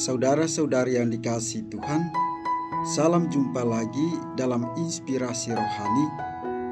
Saudara-saudari yang dikasihi Tuhan, salam jumpa lagi dalam Inspirasi Rohani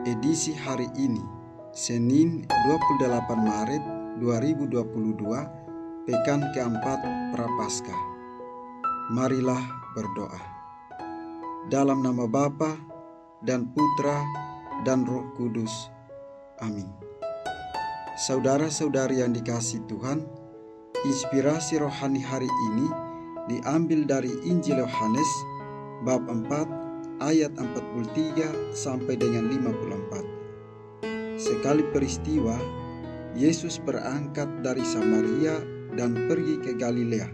edisi hari ini, Senin 28 Maret 2022, pekan keempat Prapaskah. Marilah berdoa. Dalam nama Bapa dan Putra dan Roh Kudus. Amin. Saudara-saudari yang dikasihi Tuhan, inspirasi rohani hari ini diambil dari Injil Yohanes bab 4 ayat 43 sampai dengan 54. Sekali peristiwa, Yesus berangkat dari Samaria dan pergi ke Galilea,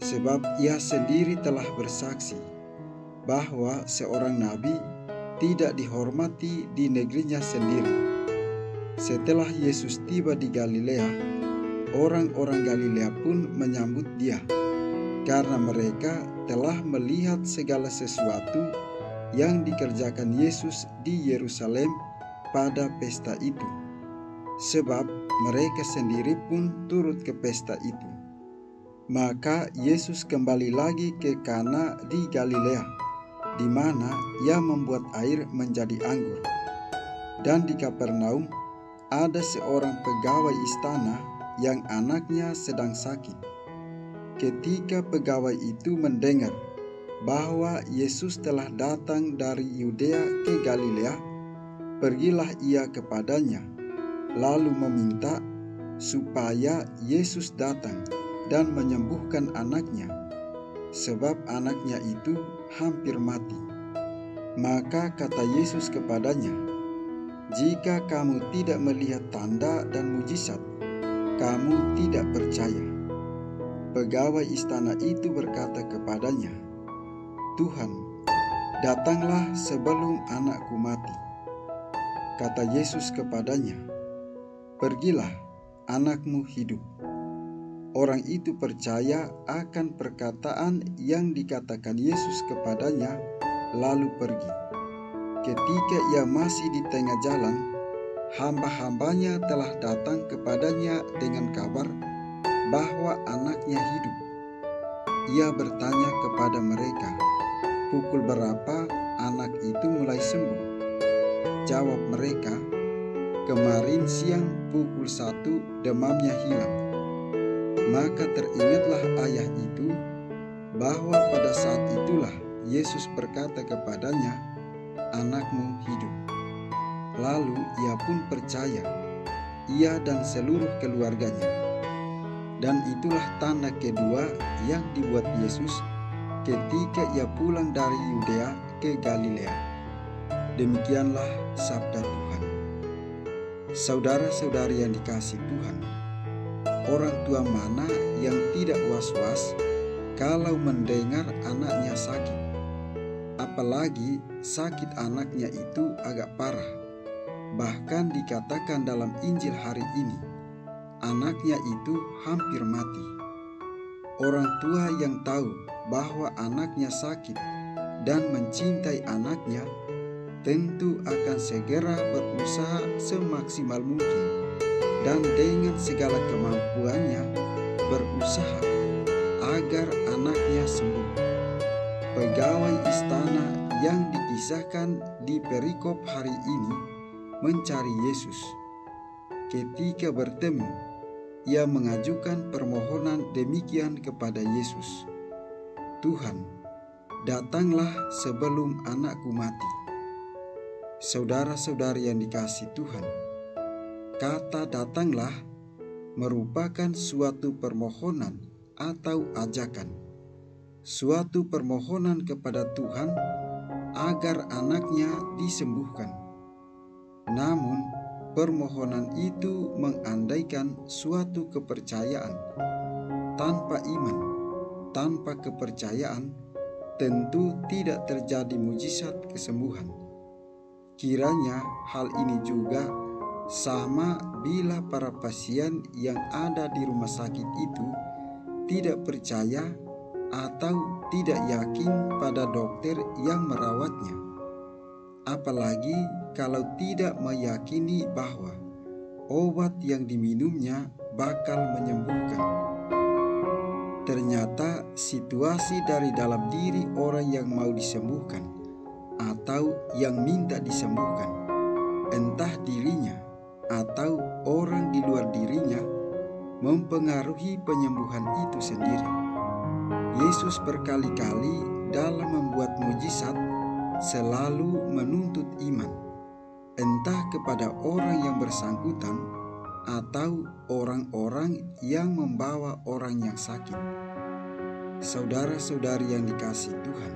sebab ia sendiri telah bersaksi bahwa seorang nabi tidak dihormati di negerinya sendiri. Setelah Yesus tiba di Galilea, orang-orang Galilea pun menyambut dia, karena mereka telah melihat segala sesuatu yang dikerjakan Yesus di Yerusalem pada pesta itu, sebab mereka sendiri pun turut ke pesta itu. Maka Yesus kembali lagi ke Kana di Galilea, di mana ia membuat air menjadi anggur. Dan di Kapernaum ada seorang pegawai istana yang anaknya sedang sakit. Ketika pegawai itu mendengar bahwa Yesus telah datang dari Yudea ke Galilea, pergilah ia kepadanya, lalu meminta supaya Yesus datang dan menyembuhkan anaknya, sebab anaknya itu hampir mati. Maka kata Yesus kepadanya, "Jika kamu tidak melihat tanda dan mujizat, kamu tidak percaya." Pegawai istana itu berkata kepadanya, "Tuhan, datanglah sebelum anakku mati." Kata Yesus kepadanya, "Pergilah, anakmu hidup." Orang itu percaya akan perkataan yang dikatakan Yesus kepadanya, lalu pergi. Ketika ia masih di tengah jalan, hamba-hambanya telah datang kepadanya dengan kabar bahwa anaknya hidup. Ia bertanya kepada mereka, "Pukul berapa anak itu mulai sembuh?" Jawab mereka, "Kemarin siang pukul 1 demamnya hilang." Maka teringatlah ayah itu bahwa pada saat itulah Yesus berkata kepadanya, "Anakmu hidup." Lalu ia pun percaya, ia dan seluruh keluarganya. Dan itulah tanda kedua yang dibuat Yesus ketika ia pulang dari Yudea ke Galilea. Demikianlah sabda Tuhan. Saudara-saudari yang dikasihi Tuhan, orang tua mana yang tidak was-was kalau mendengar anaknya sakit? Apalagi sakit anaknya itu agak parah. Bahkan dikatakan dalam Injil hari ini, anaknya itu hampir mati. Orang tua yang tahu bahwa anaknya sakit dan mencintai anaknya tentu akan segera berusaha semaksimal mungkin dan dengan segala kemampuannya berusaha agar anaknya sembuh. Pegawai istana yang dikisahkan di perikop hari ini mencari Yesus. Ketika bertemu, ia mengajukan permohonan demikian kepada Yesus, "Tuhan, datanglah sebelum anakku mati." Saudara-saudari yang dikasihi Tuhan, kata "datanglah" merupakan suatu permohonan atau ajakan, suatu permohonan kepada Tuhan agar anaknya disembuhkan. Namun, permohonan itu mengandaikan suatu kepercayaan. Tanpa iman, tanpa kepercayaan, tentu tidak terjadi mujizat kesembuhan. Kiranya hal ini juga sama bila para pasien yang ada di rumah sakit itu tidak percaya atau tidak yakin pada dokter yang merawatnya. Apalagi kalau tidak meyakini bahwa obat yang diminumnya bakal menyembuhkan. ternyata situasi dari dalam diri orang yang mau disembuhkan atau yang minta disembuhkan, entah dirinya atau orang di luar dirinya, mempengaruhi penyembuhan itu sendiri. Yesus berkali-kali dalam membuat mujizat selalu menuntut iman, entah kepada orang yang bersangkutan atau orang-orang yang membawa orang yang sakit. Saudara-saudari yang dikasihi Tuhan,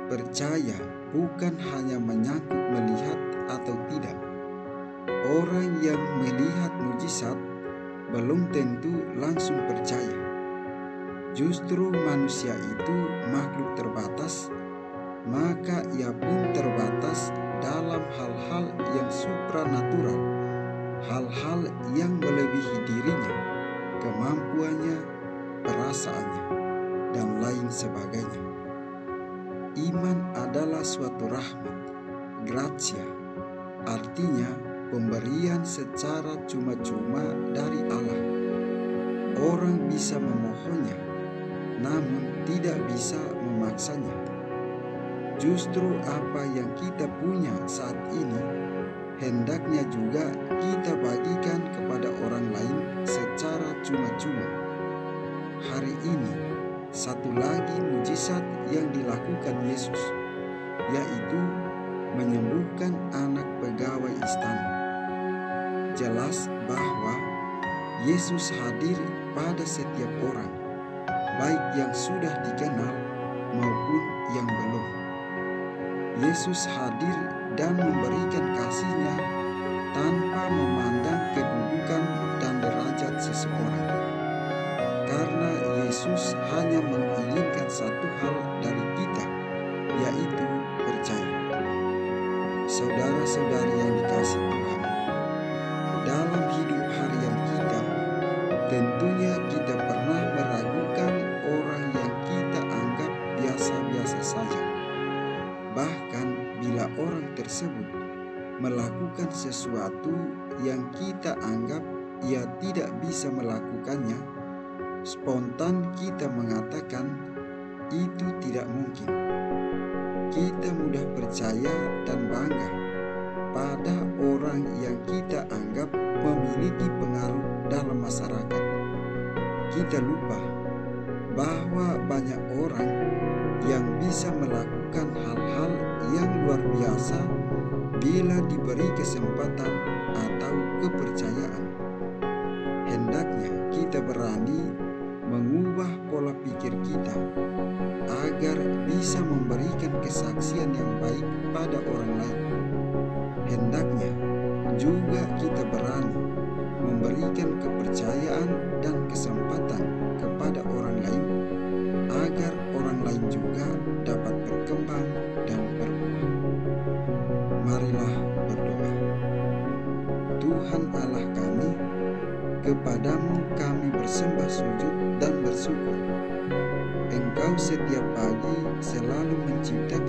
percaya bukan hanya menyangkut melihat atau tidak. Orang yang melihat mujizat belum tentu langsung percaya. Justru manusia itu makhluk terbatas, maka ia pun terbatas dalam hal-hal yang supranatural, hal-hal yang melebihi dirinya, kemampuannya, perasaannya, dan lain sebagainya. Iman adalah suatu rahmat, gratia, artinya pemberian secara cuma-cuma dari Allah. Orang bisa memohonnya, namun tidak bisa memaksanya. Justru apa yang kita punya saat ini, hendaknya juga kita bagikan kepada orang lain secara cuma-cuma. Hari ini, satu lagi mujizat yang dilakukan Yesus, yaitu menyembuhkan anak pegawai istana. Jelas bahwa Yesus hadir pada setiap orang, baik yang sudah dikenal maupun yang belum. Yesus hadir dan memberikan kasih-Nya tanpa memandang kedudukan dan derajat seseorang. Karena Yesus hanya menginginkan satu hal dari kita, yaitu percaya. Saudara-saudari yang dikasihi Tuhan, dalam hidup harian kita, tentunya kita pernah meragukan orang yang kita anggap biasa-biasa saja. Bahkan bila orang tersebut melakukan sesuatu yang kita anggap ia tidak bisa melakukannya, spontan kita mengatakan itu tidak mungkin. Kita mudah percaya dan bangga pada orang yang kita anggap memiliki pengaruh dalam masyarakat. Kita lupa bahwa banyak orang yang bisa melakukan hal-hal yang luar biasa bila diberi kesempatan atau kepercayaan. Hendaknya kita berani mengubah pola pikir kita agar bisa memberikan kesaksian yang baik pada orang lain. Hendaknya juga kita berani memberikan kepercayaan dan kesempatan kepada orang lain agar orang lain juga dapat berkembang dan berbuah. Marilah berdoa. Tuhan Allah kami, kepadamu kami bersembah sujud dan bersyukur. Engkau setiap pagi selalu menciptakan